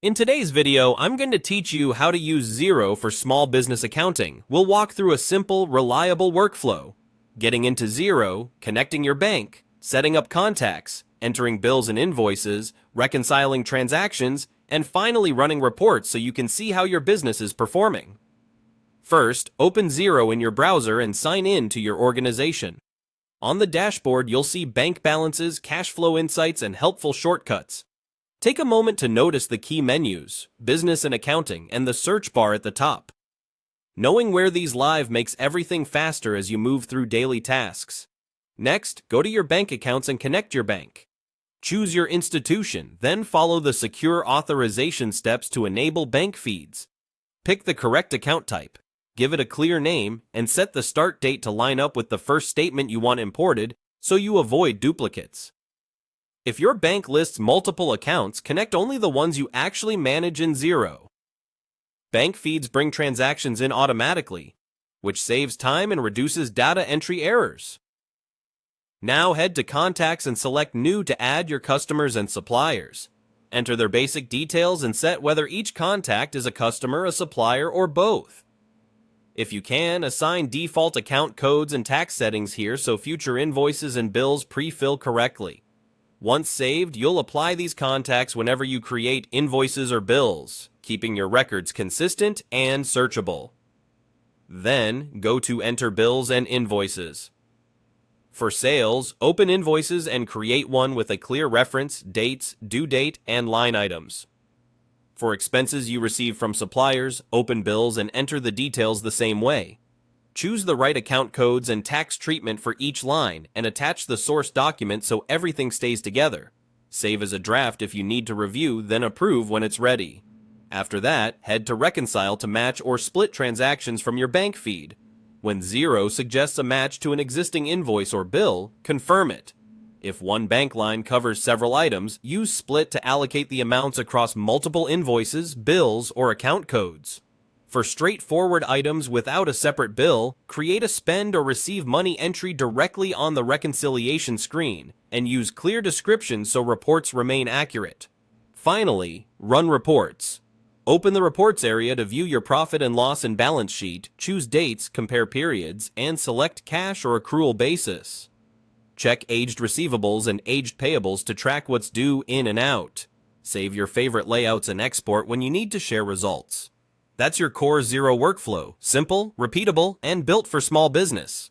In today's video, I'm going to teach you how to use Xero for small business accounting. We'll walk through a simple, reliable workflow. Getting into Xero, connecting your bank, setting up contacts, entering bills and invoices, reconciling transactions, and finally running reports so you can see how your business is performing. First, open Xero in your browser and sign in to your organization. On the dashboard, you'll see bank balances, cash flow insights, and helpful shortcuts. Take a moment to notice the key menus, business and accounting, and the search bar at the top. Knowing where these live makes everything faster as you move through daily tasks. Next, go to your bank accounts and connect your bank. Choose your institution, then follow the secure authorization steps to enable bank feeds. Pick the correct account type, give it a clear name, and set the start date to line up with the first statement you want imported so you avoid duplicates. If your bank lists multiple accounts, connect only the ones you actually manage in Xero. Bank feeds bring transactions in automatically, which saves time and reduces data entry errors. Now head to Contacts and select New to add your customers and suppliers. Enter their basic details and set whether each contact is a customer, a supplier, or both. If you can, assign default account codes and tax settings here so future invoices and bills pre-fill correctly. Once saved, you'll apply these contacts whenever you create invoices or bills, keeping your records consistent and searchable. Then, go to Enter Bills and Invoices. For sales, open Invoices and create one with a clear reference, dates, due date, and line items. For expenses you receive from suppliers, open bills and enter the details the same way. Choose the right account codes and tax treatment for each line and attach the source document so everything stays together. Save as a draft if you need to review, then approve when it's ready. After that, head to Reconcile to match or split transactions from your bank feed. When Xero suggests a match to an existing invoice or bill, confirm it. If one bank line covers several items, use Split to allocate the amounts across multiple invoices, bills, or account codes. For straightforward items without a separate bill, create a spend or receive money entry directly on the reconciliation screen, and use clear descriptions so reports remain accurate. Finally, run reports. Open the Reports area to view your profit and loss and balance sheet, choose dates, compare periods, and select cash or accrual basis. Check aged receivables and aged payables to track what's due in and out. Save your favorite layouts and export when you need to share results. That's your core Xero workflow, simple, repeatable, and built for small business.